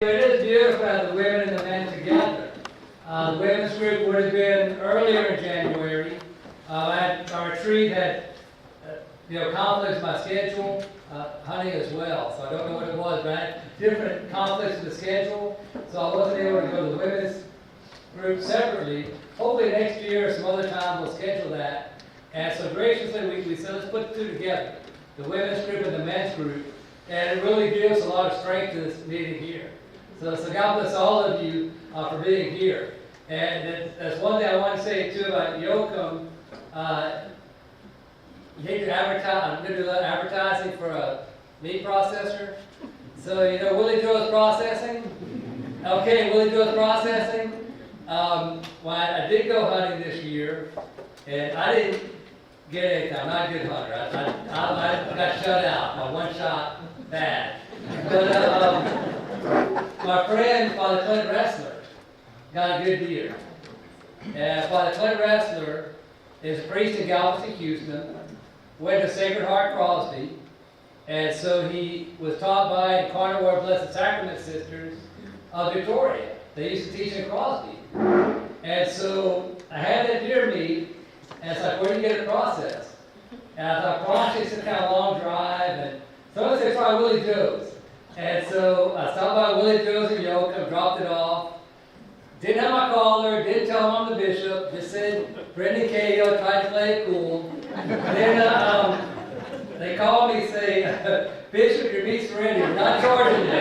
It is beautiful to have the women and the men together. The women's group would have been earlier in January. Our retreat had conflicts in my schedule, hunting as well. So I don't know what it was, but I had different conflicts in the schedule. So I wasn't able to go to the women's group separately. Hopefully next year or some other time we'll schedule that. And so graciously we said let's put the two together, the women's group and the men's group. And it really gives a lot of strength to this meeting here. So God bless all of you for being here. And that's one thing I want to say too about Yoakum. You hate to advertise. I'm going to do a lot of advertising for a meat processor. So Willie Joe's processing. Okay, Willie Joe's processing. Well, I did go hunting this year, and I didn't get anything. I'm not a good hunter. I got shut out. My one shot bad. But my friend, Father Clint Wrestler, got a good deer. And Father Clint Wrestler is a priest in Galveston, Houston, went to Sacred Heart Crosby, and so he was taught by Carnivore Blessed Sacrament Sisters of Victoria. They used to teach in Crosby. And so I had that deer meat, and it's like, where do you get it processed? And I thought, Crosby, it's a kind of long drive, and someone said, try Willie Joe's. And so I stopped by Willie Joe's in Yoakum, dropped it off. Didn't have my collar, didn't tell him I'm the bishop, just said Brendan Cahill, tried to play it cool. Then they called me say, Bishop, your meat's ready, I'm not charging you.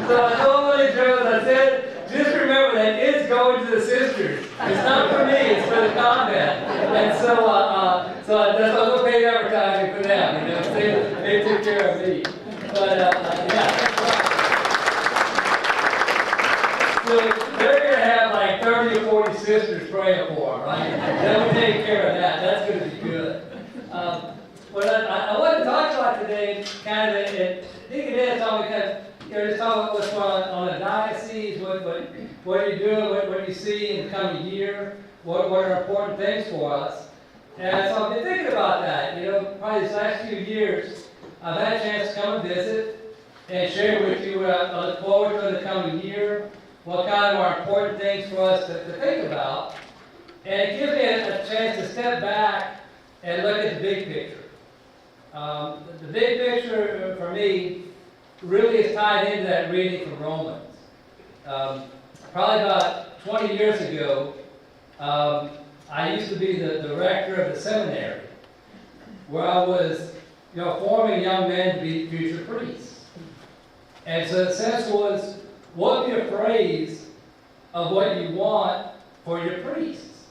so I told Willie Joe's, I said, just remember that it's going to the sisters. It's not for me, it's for the convent. And so that's why I'm going to pay advertising for them, they took care of me. But yeah. So they're going to have like 30 or 40 sisters praying for them, right? They'll take care of that. That's going to be good. What I want to talk about today, kind of, digging in, it's all because, just talk about what's going on the diocese, what are you doing, what do you see in the coming year, what are important things for us. And so I've been thinking about that. Probably these last few years, I've had a chance to come and visit and share with you what I look forward to in the coming year. What kind of are important things for us to think about. And it gives me a chance to step back and look at the big picture. The big picture for me really is tied into that reading from Romans. Probably about 20 years ago, I used to be the rector of the seminary, where I was forming young men to be future priests. And so the sense was, what would be a phrase of what you want for your priests?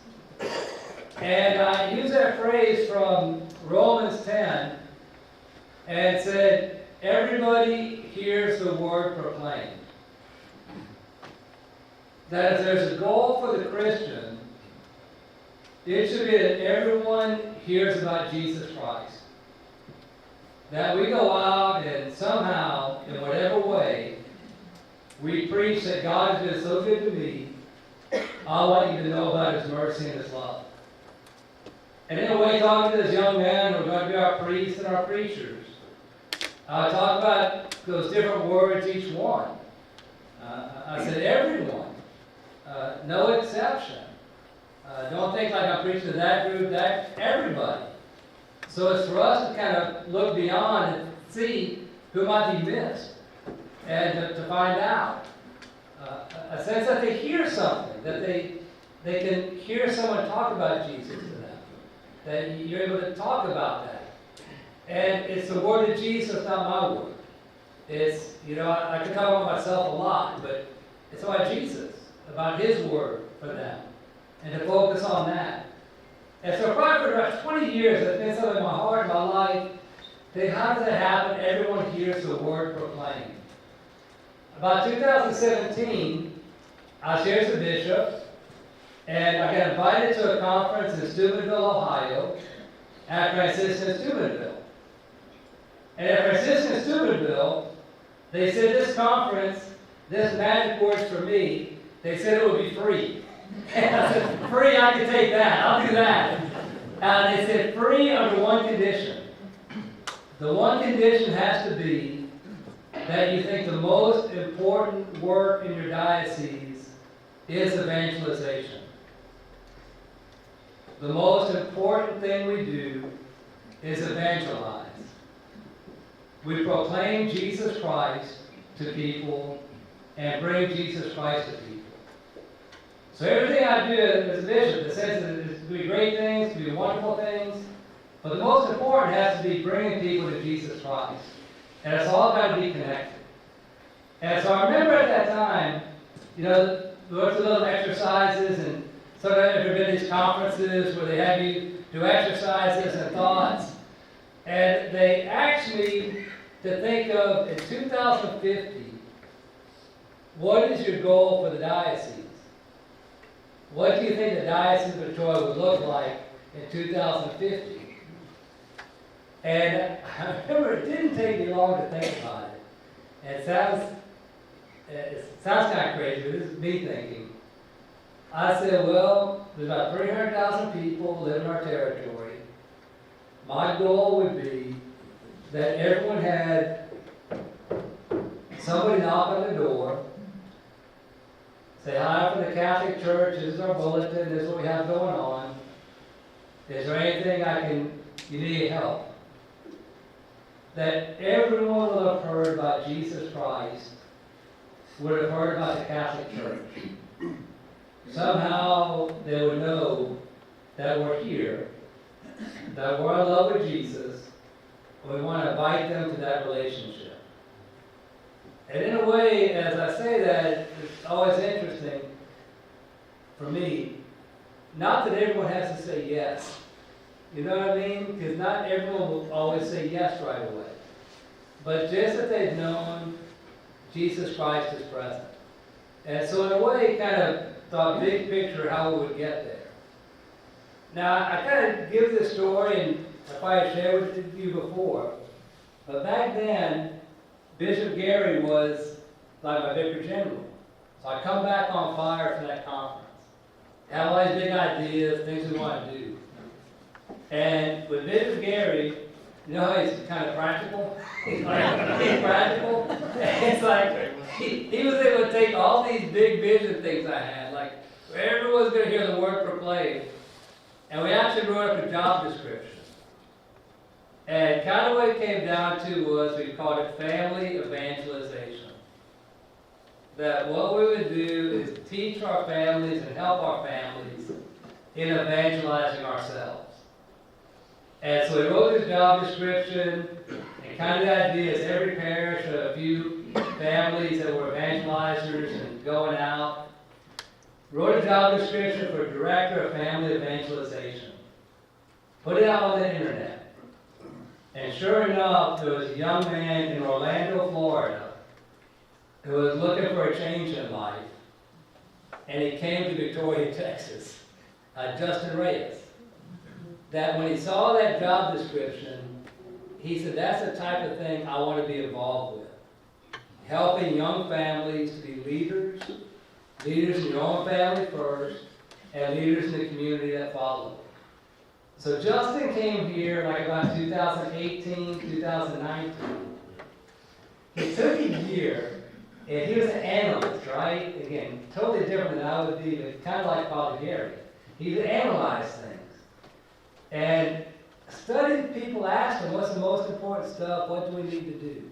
And I used that phrase from Romans 10 and said, everybody hears the word proclaimed. That if there's a goal for the Christian, it should be that everyone hears about Jesus Christ. That we go out and somehow, in whatever way, we preach that God has been so good to me, I want you to know about His mercy and His love. And in a way, talking to this young man, we're going to be our priests and our preachers. Talk about those different words, each one. I said, everyone. No exception. Don't think like I'm preaching to that group, everybody. So it's for us to kind of look beyond and see who might be missed. And to find out. A sense that they hear something, that they can hear someone talk about Jesus to them. That you're able to talk about that. And it's the word of Jesus, not my word. It's, I can talk about myself a lot, but it's about Jesus, about His word for them. And to focus on that. And so probably for about 20 years, it's been something in my heart, in my life, that how does it happen? Everyone hears the word proclaimed. About 2017, I was here as a bishop, and I got invited to a conference in Steubenville, Ohio, at Franciscan Steubenville. And at Franciscan Steubenville, they said this conference, this magic words for me, they said it would be free. And I said, free, I can take that, I'll do that. And they said free under one condition. The one condition has to be that you think the most important work in your diocese is evangelization. The most important thing we do is evangelize. We proclaim Jesus Christ to people and bring Jesus Christ to people. So everything I do as a bishop, it says that it's to be great things, to be wonderful things, but the most important has to be bringing people to Jesus Christ. And it's all got to be connected. And so I remember at that time, there were little exercises, and sometimes there have been these conferences where they have you do exercises and thoughts. And they actually, to think of in 2050, what is your goal for the diocese? What do you think the Diocese of Victoria would look like in 2050? And I remember it didn't take me long to think about it. And it sounds kind of crazy, but this is me thinking. I said, well, there's about 300,000 people live in our territory. My goal would be that everyone had somebody knock on the door, say, hi, from the Catholic Church, this is our bulletin, this is what we have going on. Is there anything you need help? That everyone will have heard about Jesus Christ, would have heard about the Catholic Church. Somehow they would know that we're here, that we're in love with Jesus, and we want to invite them to that relationship. And in a way, as I say that, it's always interesting for me, not that everyone has to say yes. You know what I mean? Because not everyone will always say yes right away. But just that they've known Jesus Christ is present. And so in a way, kind of thought big picture how we would get there. Now, I kind of give this story, and I probably shared with you before, but back then, Bishop Gary was like my Vicar General. So I come back on fire from that conference. Have all these big ideas, things we want to do. And with Bishop Gary, you know how he's kind of practical? He's practical. It's like, he was able to take all these big vision things I had, like everyone's going to hear the word proclaimed. And we actually wrote up a job description. And kind of what it came down to was we called it family evangelization. That what we would do is teach our families and help our families in evangelizing ourselves. And so we wrote this job description, and kind of the idea is every parish had a few families that were evangelizers and going out. Wrote a job description for Director of Family Evangelization. Put it out on the internet. And sure enough, there was a young man in Orlando, Florida, who was looking for a change in life. And he came to Victoria, Texas, Justin Reyes. That when he saw that job description, he said, that's the type of thing I want to be involved with. Helping young families to be leaders in your own family first, and leaders in the community that follow. So Justin came here like about 2018, 2019. It took a year, and he was an analyst, right? Again, totally different than I would be, but kind of like Father Gary. He would analyze things. And studied people, asked him, what's the most important stuff? What do we need to do?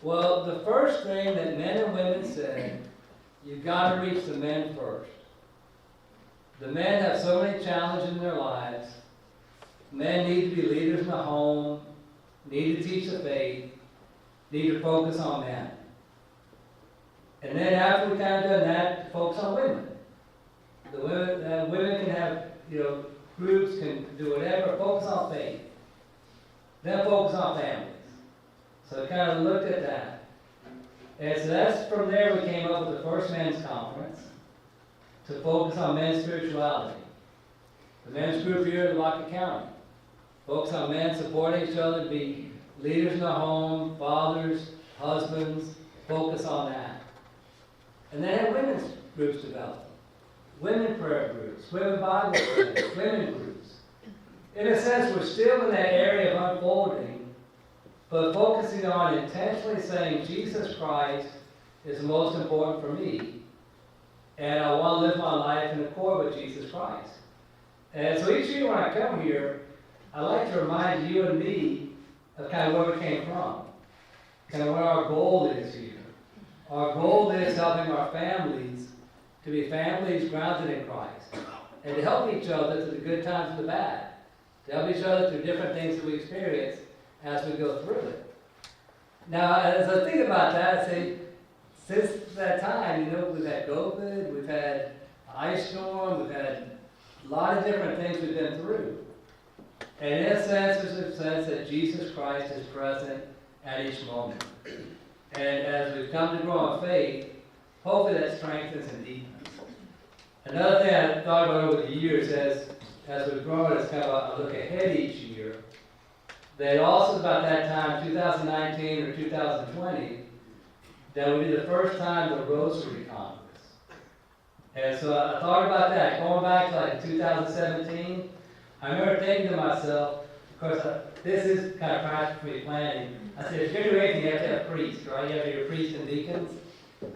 Well, the first thing that men and women said, you've got to reach the men first. The men have so many challenges in their lives. Men need to be leaders in the home, need to teach the faith, need to focus on men. And then after we kind of done that, focus on women. The women can have, groups can do whatever, focus on faith. Then focus on families. So we kind of looked at that. And so that's from there we came up with the first men's conference to focus on men's spirituality. The men's group here in Lavaca County. Focus on men supporting each other, be leaders in the home, fathers, husbands, focus on that. And then have women's groups developed. Women prayer groups, women Bible studies, women groups. In a sense, we're still in that area of unfolding, but focusing on intentionally saying Jesus Christ is most important for me, and I want to live my life in accord with Jesus Christ. And so each year when I come here, I like to remind you and me of kind of where we came from, kind of what our goal is here. Our goal is helping our families to be families grounded in Christ, and to help each other through the good times and the bad, to help each other through different things that we experience as we go through it. Now, as I think about that, I say, since that time, we've had COVID, we've had ice storm, we've had a lot of different things we've been through. And in a sense, there's a sense that Jesus Christ is present at each moment. And as we've come to grow in faith, hopefully that strengthens and deepens. Another thing I thought about over the years as we've grown, as kind of a look ahead each year, that also about that time, 2019 or 2020, that would be the first time the Rosary Congress. And so I thought about that. Going back to like 2017, I remember thinking to myself, of course, this is kind of practical for me planning. I said, if you're going to do anything, you have to have priests, right? You have to have your priests and deacons.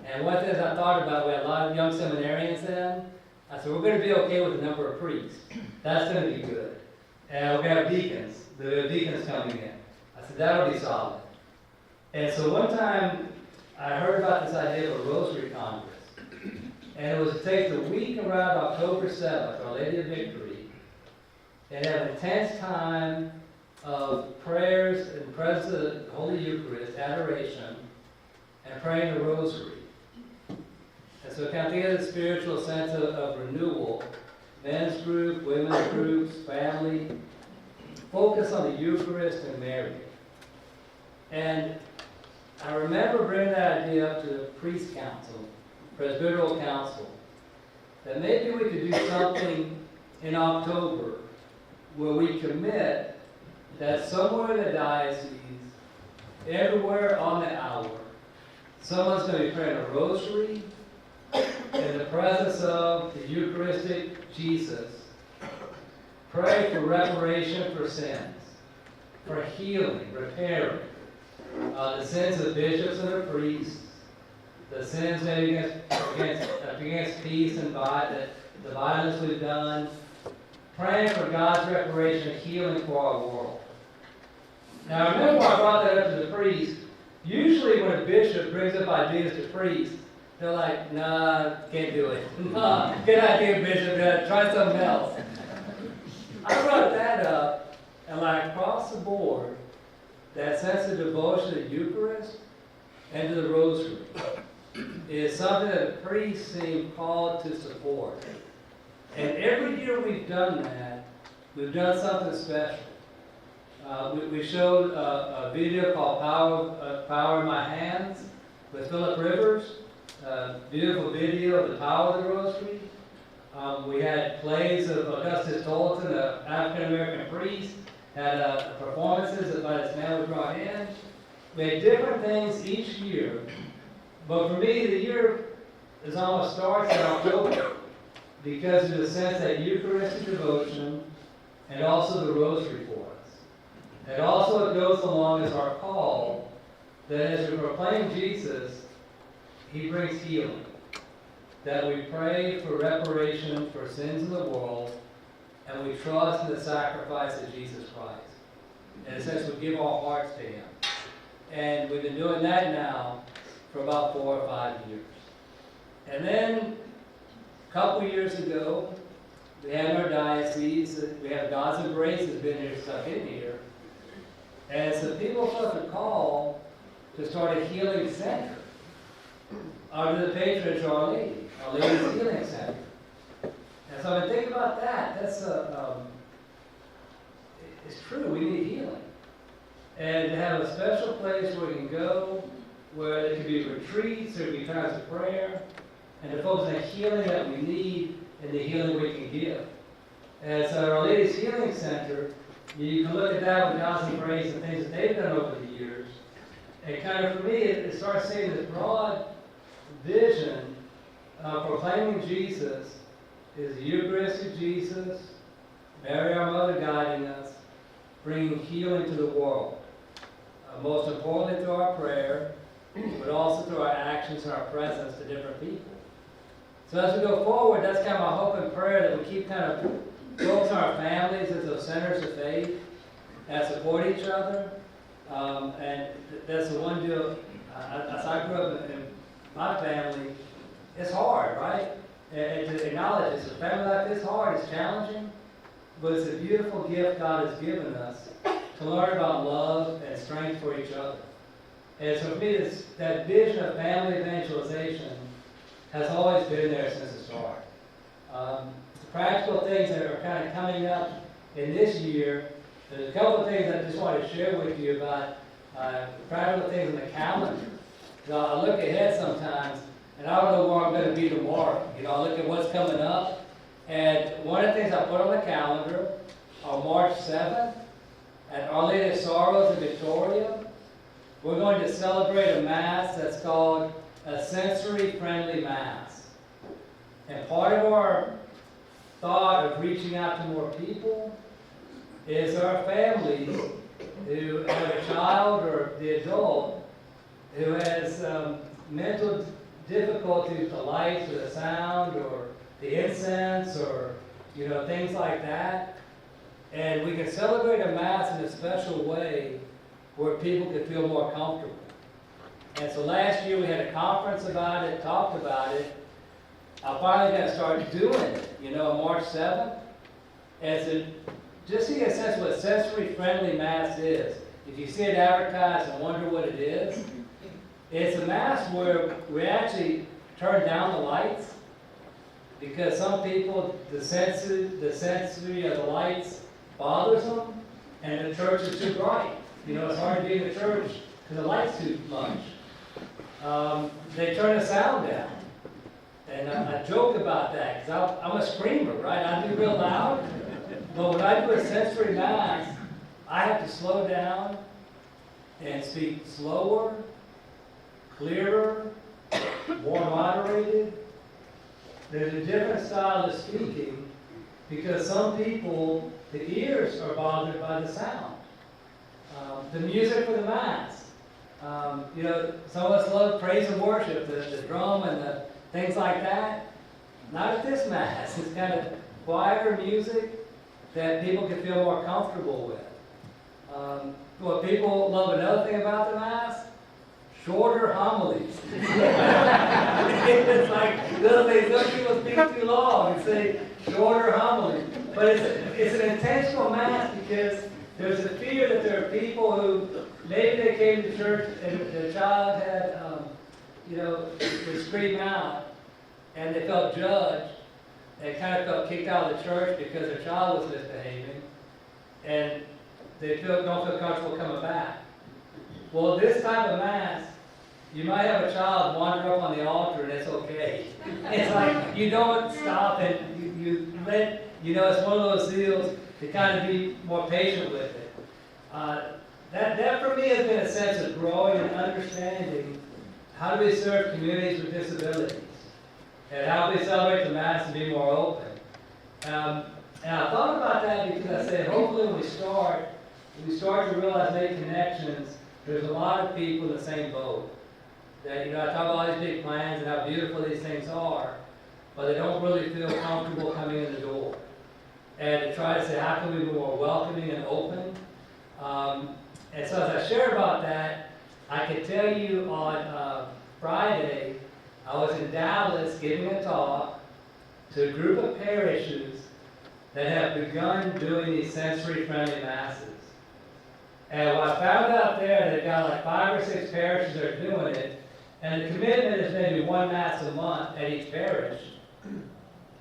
And one thing I thought about, we had a lot of young seminarians then. I said, we're going to be okay with the number of priests. That's going to be good. And we're going to have deacons. The deacons coming in. I said, that'll be solid. And so one time, I heard about this idea of a Rosary Congress. And it was to take the week around October 7th, Our Lady of Victory, and have an intense time of prayers in presence of the Holy Eucharist, adoration, and praying the Rosary. And so kind of think of the spiritual sense of renewal, men's group, women's groups, family, focus on the Eucharist and Mary. And I remember bringing that idea up to the priest council, presbyteral council, that maybe we could do something in October where we commit that somewhere in the diocese, everywhere on the hour, someone's going to be praying a rosary in the presence of the Eucharistic Jesus. Pray for reparation for sins, for healing, repairing, the sins of bishops and of priests, the sins maybe against peace and the violence we've done, praying for God's reparation and healing for our world. Now, I remember when I brought that up to the priest, usually when a bishop brings up ideas to priests, they're like, nah, can't do it. Nah, good idea, bishop, try something else. I brought that up, and like across the board, that sense of devotion to the Eucharist and to the Rosary is something that the priests seem called to support. And every year we've done that, we've done something special. We showed a video called Power in My Hands with Philip Rivers, a beautiful video of the power of the Rosary. We had plays of Augustus Tolton, an African-American priest, had performances by this man we brought in. We had different things each year, but for me, the year is almost starts in October because of the sense that Eucharistic devotion and also the Rosary for us. And also it goes along as our call that as we proclaim Jesus, He brings healing. That we pray for reparation for sins in the world, and we trust in the sacrifice of Jesus Christ. In a sense, we give our hearts to Him. And we've been doing that now for about 4 or 5 years. And then, a couple years ago, we had in our diocese, we have God's Embrace has been here, stuck in here. And so people felt a call to start a healing center under the patronage of Our Lady, Our Lady's Healing Center. And so I've been thinking about that. That's it's true, we need healing. And to have a special place where we can go, where there can be retreats, there can be times of prayer, and to focus on the healing that we need and the healing we can give. And so Our Lady's Healing Center, you can look at that with God's Embrace and things that they've done over the years. And kind of for me, it starts seeing this broad vision of proclaiming Jesus is the Eucharistic Jesus, Mary our Mother guiding us, bringing healing to the world. most importantly through our prayer, but also through our actions and our presence to different people. So as we go forward, that's kind of my hope and prayer, that we keep kind of focusing on our families as those centers of faith and support each other. And that's the one deal. As I grew up in my family, it's hard, right? And to acknowledge it's a family life is hard, it's challenging, but it's a beautiful gift God has given us to learn about love and strength for each other. And so for me, that vision of family evangelization has always been there since the start. The practical things that are kind of coming up in this year, there's a couple of things I just wanted to share with you about practical things in the calendar. I look ahead sometimes, and I don't know where I'm going to be tomorrow. I look at what's coming up, and one of the things I put on the calendar on March 7th, at Our Lady of Sorrows in Victoria, we're going to celebrate a Mass that's called a sensory-friendly Mass. And part of our thought of reaching out to more people is our families who have a child or the adult who has mental difficulties with the lights or the sound or the incense or things like that. And we can celebrate a Mass in a special way where people can feel more comfortable. And so last year we had a conference about it, talked about it. I finally got to start doing it, on March 7th. And so just to get a sense of what sensory-friendly Mass is. If you see it advertised and wonder what it is, it's a Mass where we actually turn down the lights because some people, the sensory of the lights bothers them, and the church is too bright. It's hard to be in the church because the light's too much. They turn the sound down. And I joke about that because I'm a screamer, right? I do real loud. But when I do a sensory Mass, I have to slow down and speak slower, clearer, more moderated. There's a different style of speaking because some people, the ears are bothered by the sound. The music for the Mass. Some of us love praise and worship, the drum and the things like that. Not at this Mass. It's kind of quieter music that people can feel more comfortable with. What people love another thing about the Mass, shorter homilies. It's like those people speak too long and say shorter homilies. But it's an intentional Mass because there's a fear that there are people who maybe they came to church and the child had, would scream out and they felt judged. They kind of felt kicked out of the church because their child was misbehaving, and they don't feel comfortable coming back. Well, this type of Mass, you might have a child wander up on the altar and it's okay. It's like you don't stop and you let, it's one of those deals to kind of be more patient with it. That for me has been a sense of growing and understanding how do we serve communities with disabilities. And how do we celebrate the Mass and be more open? And I thought about that because I said, hopefully when we start to realize, make connections, there's a lot of people in the same boat. That, I talk about all these big plans and how beautiful these things are, but they don't really feel comfortable coming in the door. And to try to say, how can we be more welcoming and open? And so as I share about that, I can tell you on Friday, I was in Dallas giving a talk to a group of parishes that have begun doing these sensory-friendly Masses. And what I found out there, they've got like 5 or 6 parishes that are doing it, and the commitment is maybe 1 Mass a month at each parish.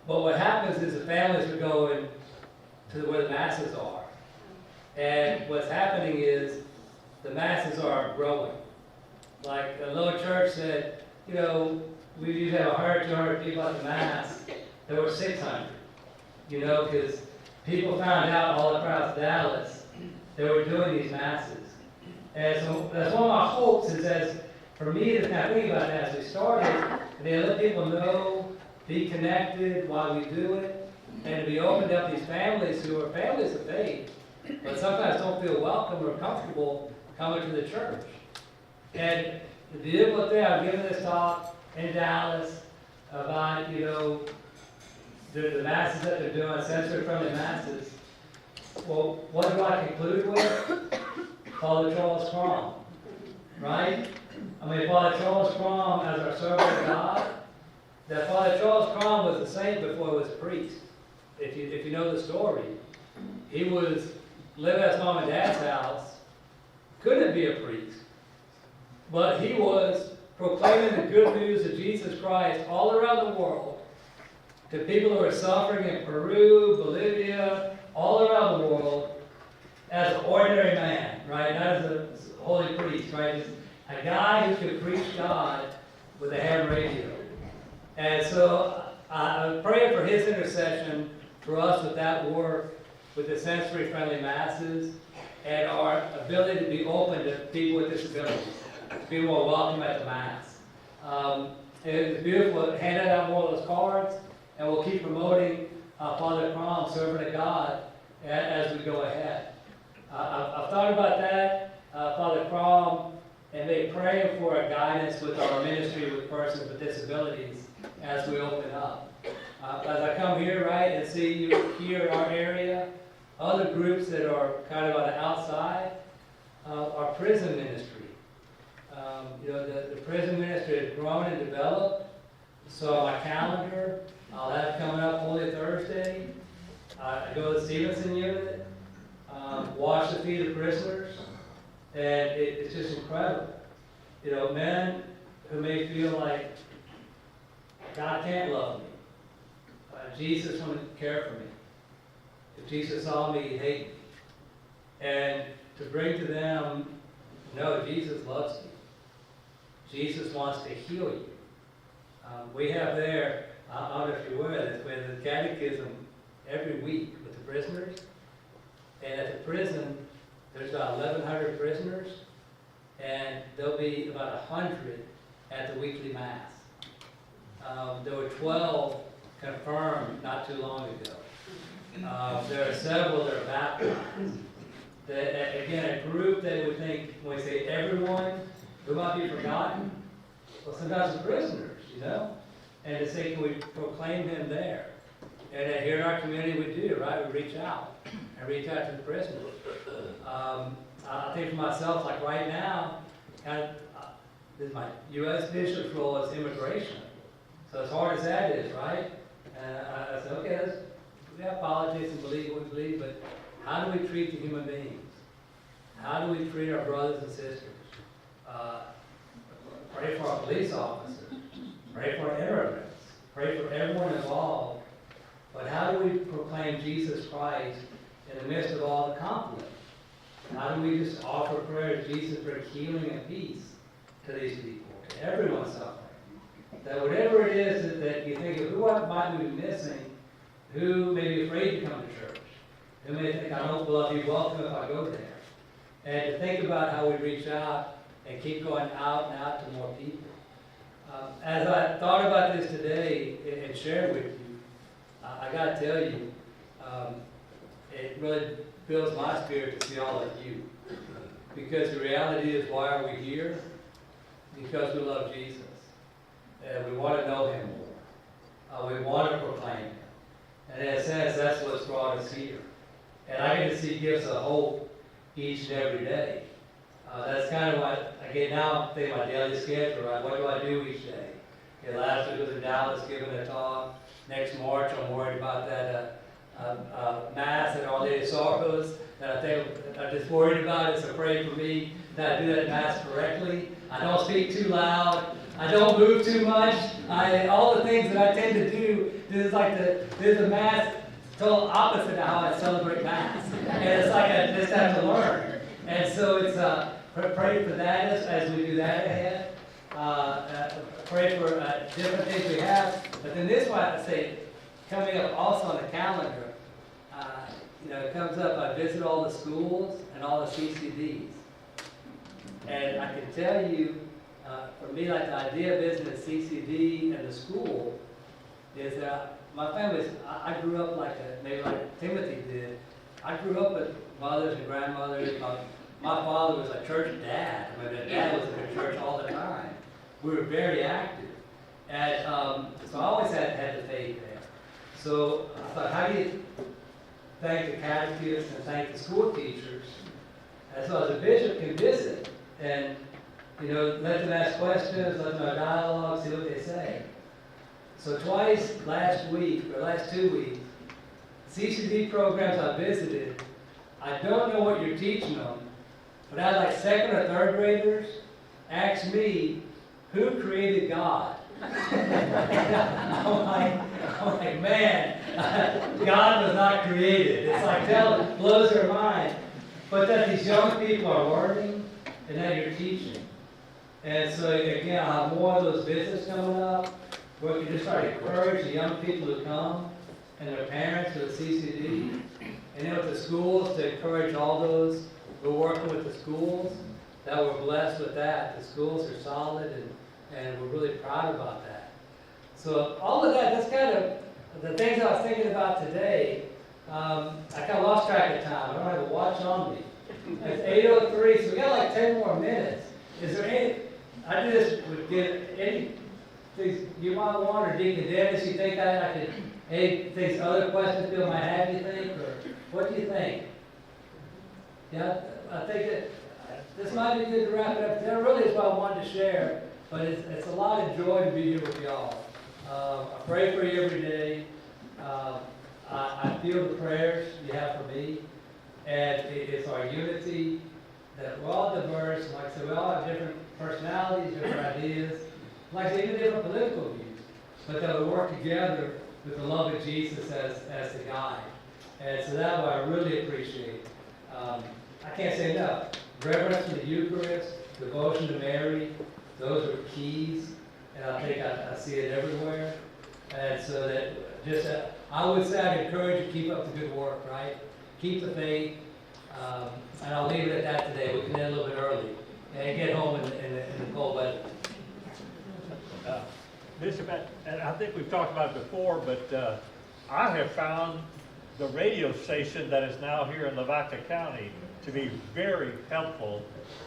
But what happens is the families are going to where the Masses are. And what's happening is the Masses are growing. Like a little church said, we used to have 100, 200 people at the Mass. There were 600, because people found out all across Dallas they were doing these Masses. And so that's one of my hopes is for me to kind of think about that as we started, to let people know, be connected while we do it, and to be opened up these families who are families of faith, but sometimes don't feel welcome or comfortable coming to the church. And the beautiful thing, I'm giving this talk in Dallas about, the masses that they're doing, sensory-friendly masses. Well, what do I conclude with? Father Charles Crom, right? Father Charles Crom, as our servant of God, that Father Charles Crom was a saint before he was a priest. If you know the story, he was living at his mom and dad's house, couldn't be a priest, but he was proclaiming the good news of Jesus Christ all around the world to people who are suffering in Peru, Bolivia, all around the world, as an ordinary man, right? Not as a holy priest, right? Just a guy who could preach God with a ham radio. And so I'm praying for his intercession for us with that work, with the sensory-friendly masses, and our ability to be open to people with disabilities. People are welcome at the Mass. It's beautiful. Handed out more of those cards, and we'll keep promoting Father Crom, servant of God, as we go ahead. I've thought about that, Father Crom, and been praying for a guidance with our ministry with persons with disabilities as we open up. As I come here, right, and see you here in our area, other groups that are kind of on the outside, our prison ministry. The prison ministry has grown and developed. So on my calendar, I'll have coming up Holy Thursday. I go to the Stevenson unit, wash the feet of prisoners, and it's just incredible. Men who may feel like God can't love me. Jesus wouldn't care for me. If Jesus saw me, he'd hate me. And to bring to them, no, Jesus loves you. Jesus wants to heal you. We have there, I don't know if you're aware of this, we have the catechism every week with the prisoners. And at the prison, there's about 1,100 prisoners, and there'll be about 100 at the weekly Mass. There were 12 confirmed not too long ago. There are several that are baptized. Again, a group that would think, when we say everyone, who might be forgotten, well, sometimes the prisoners, and to say, can we proclaim him there? And here in our community we do, right? We reach out and reach out to the prisoners. I think for myself, like right now, this is my U.S. bishop's role is immigration. So as hard as that is, right? And I said, okay, we have politics and believe what we believe, but how do we treat the human beings? How do we treat our brothers and sisters? Pray for our police officers. Pray for our immigrants. Pray for everyone involved. But how do we proclaim Jesus Christ in the midst of all the conflict? How do we just offer prayer to Jesus for healing and peace to these people, to everyone suffering? That whatever it is that you think of, who might be missing, who may be afraid to come to church, who may think, I don't will be welcome if I go there. And to think about how we reach out and keep going out and out to more people. As I thought about this today and shared with you, I got to tell you, it really fills my spirit to see all of you. Because the reality is, why are we here? Because we love Jesus. And we want to know him more. We want to proclaim him. And in a sense, that's what's brought us here. And I get to see gifts of hope each and every day. That's kind of what, again, now I'm thinking my daily schedule, right? What do I do each day? Okay, last week was in Dallas giving a talk. Next March, I'm worried about that Mass and Our Lady of Sorrows that I think I'm just worried about it, so pray for me that I do that Mass correctly. I don't speak too loud. I don't move too much. All the things that I tend to do, this is a Mass total opposite of how I celebrate Mass. And it's like I just have to learn. And so it's pray for that as we do that ahead. Pray for different things we have. But then this one, I say, coming up also on the calendar, it comes up, I visit all the schools and all the CCDs. And I can tell you, for me, like the idea of visiting the CCD and the school is that my family, I grew up maybe like Timothy did. I grew up with mothers and grandmothers. My my father was a church dad. I mean, my dad was in church all the time. We were very active. And so I always had the faith there. So I thought, how do you thank the catechists and thank the school teachers? And so as a bishop can visit and, you know, let them ask questions, let them have dialogue, see what they say. So twice last 2 weeks, CCD programs I visited, I don't know what you're teaching them, but I had like second or third graders ask me, who created God? I'm like, man, God was not created. It's like, it blows their mind. But that these young people are learning and that you're teaching. And so again, I'll have more of those visits coming up, where we can just try to encourage the young people to come and their parents to the CCD. And then with the schools, to encourage all those who are working with the schools, that we're blessed with that. The schools are solid, and we're really proud about that. So all of that, that's kind of the things I was thinking about today. I kind of lost track of time. I don't have a watch on me. It's 8:03, so we got like 10 more minutes. Is there any, I just would get any things you might want, or Deacon Dennis, you think I could, any things, other questions Bill might have, you think, or what do you think? Yeah, I think that this might be good to wrap it up. That really is what I wanted to share, but it's a lot of joy to be here with y'all. I pray for you every day. I feel the prayers you have for me, and it's our unity, that we're all diverse. Like I said, we all have different personalities, different ideas, like I said, even different political views, but that we work together with the love of Jesus as the guide. And so that's what I really appreciate. I can't say enough. Reverence for the Eucharist, devotion to Mary, those are keys, and I think I see it everywhere. And so that just, I would say I'd encourage you to keep up the good work, right? Keep the faith, and I'll leave it at that today. We can end a little bit early and get home in the cold weather. Bishop, and I think we've talked about it before, but I have found the radio station that is now here in Lavaca County to be very helpful,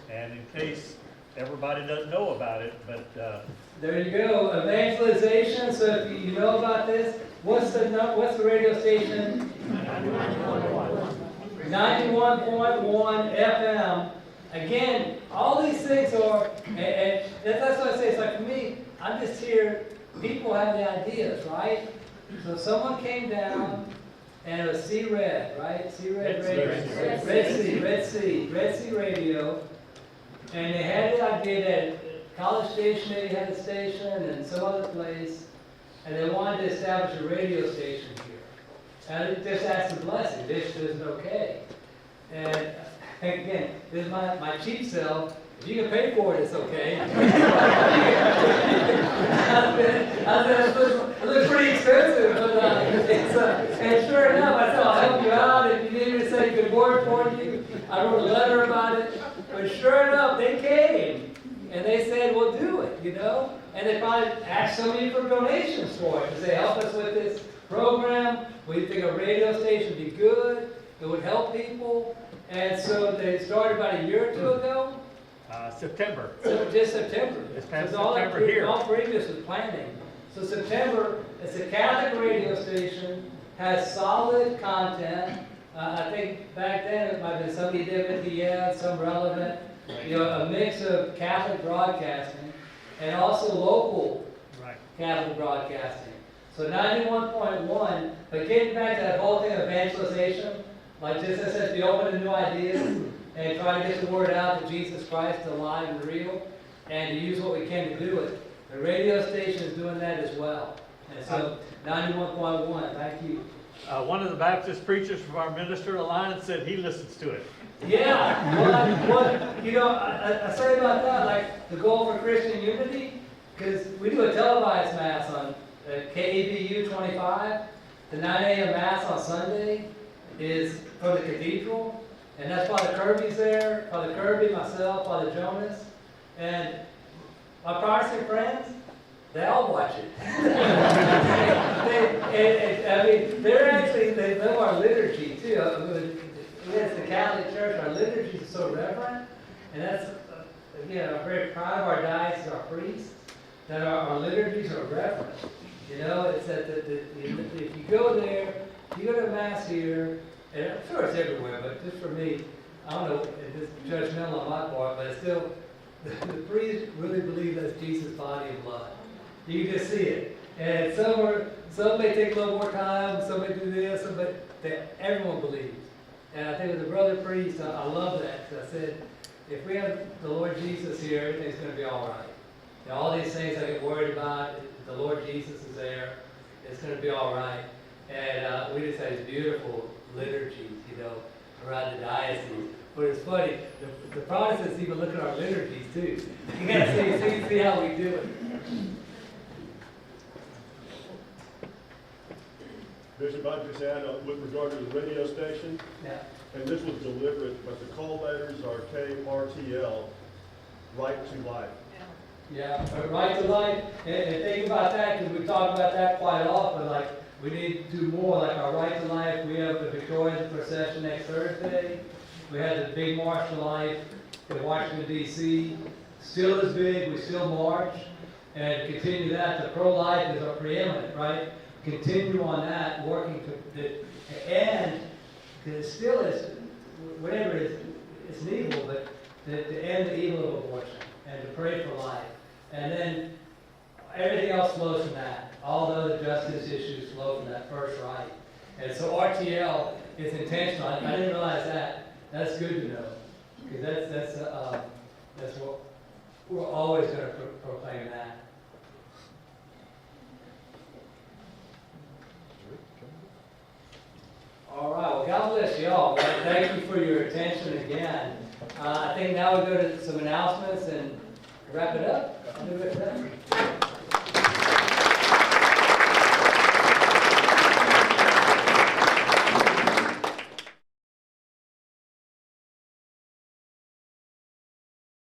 and in case everybody doesn't know about it, but there you go, evangelization. So if you know about this, what's the radio station? 91.1 FM. Again, all these things are, and that's what I say. It's like, for me, I'm just here. People have the ideas, right? So someone came down, and it was C-Red, right? C-Red radio. Red Sea radio. And they had the idea that College Station maybe had a station, and some other place, and they wanted to establish a radio station here. And I just asked the blessing. This isn't okay. And again, this is my cheap self. If you can pay for it, it's okay. I said it looks pretty expensive, but and sure enough, I said I'll help you out if you need me to say a good word for you. I wrote a letter about it, but sure enough, they came and they said, "We'll do it," you know. And they probably asked some of you for donations for it because they help us with this program. We think a radio station would be good. It would help people, and so they started about a year or two ago. September. So just September. This past all September here. All previous was planning. So September, it's a Catholic radio station, has solid content. I think back then it might have been some EWTN, some relevant, you know, a mix of Catholic broadcasting and also local Catholic broadcasting. So 91.1, but getting back to that whole thing of evangelization, like just as I said, be open to new ideas, and try to get the word out that Jesus Christ is alive and real, and to use what we can to do it. The radio station is doing that as well. And so 91.1, thank you. One of the Baptist preachers from our minister alliance said he listens to it. Yeah, well, you know, I say about that, like the goal for Christian unity, because we do a televised Mass on KEBU 25. The 9 a.m. Mass on Sunday is from the cathedral. And that's Father Kirby's there, Father Kirby, myself, Father Jonas, and my Protestant friends, they all watch it. I mean, they know our liturgy too. Yes, the Catholic Church, our liturgies are so reverent, and that's, again, I'm very proud of our diocese, our priests, that our liturgies are reverent. You know, it's that if you go there, you go to Mass here, and I'm sure it's everywhere, but just for me, I don't know, it's judgmental on my part, but it's still, the priests really believe that's Jesus' body and blood. You can just see it. And some may take a little more time, some may do this, but everyone believes. And I think with the brother priest, I love that. 'Cause I said, if we have the Lord Jesus here, everything's going to be all right. You know, all these things I get worried about, if the Lord Jesus is there, it's going to be all right. And we just had these beautiful liturgies, you know, around the diocese. But it's funny, the Protestants even look at our liturgies too. You got to see how we do it. Bishop, I just add with regard to the radio station, Yeah. and this was deliberate, but the call letters are KRTL, right to life. Yeah, right to life, and think about that, because we talk about that quite often, like, we need to do more, like our right to life. We have the Victorian procession next Thursday. We had the big March to Life in Washington, D.C. Still as big, we still march, and to continue that, the pro-life is our preeminent, right? Continue on that, working to end, because it still is, whatever it is, it's an evil, but to end the evil of abortion, and to pray for life. And then everything else flows from that. All the other justice issues flow from that first right. And so RTL is intentional. I didn't realize that. That's good to know, because that's what we're always going to proclaim that. All right. Well, God bless you all. Thank you for your attention again. I think now we go to some announcements and wrap it up.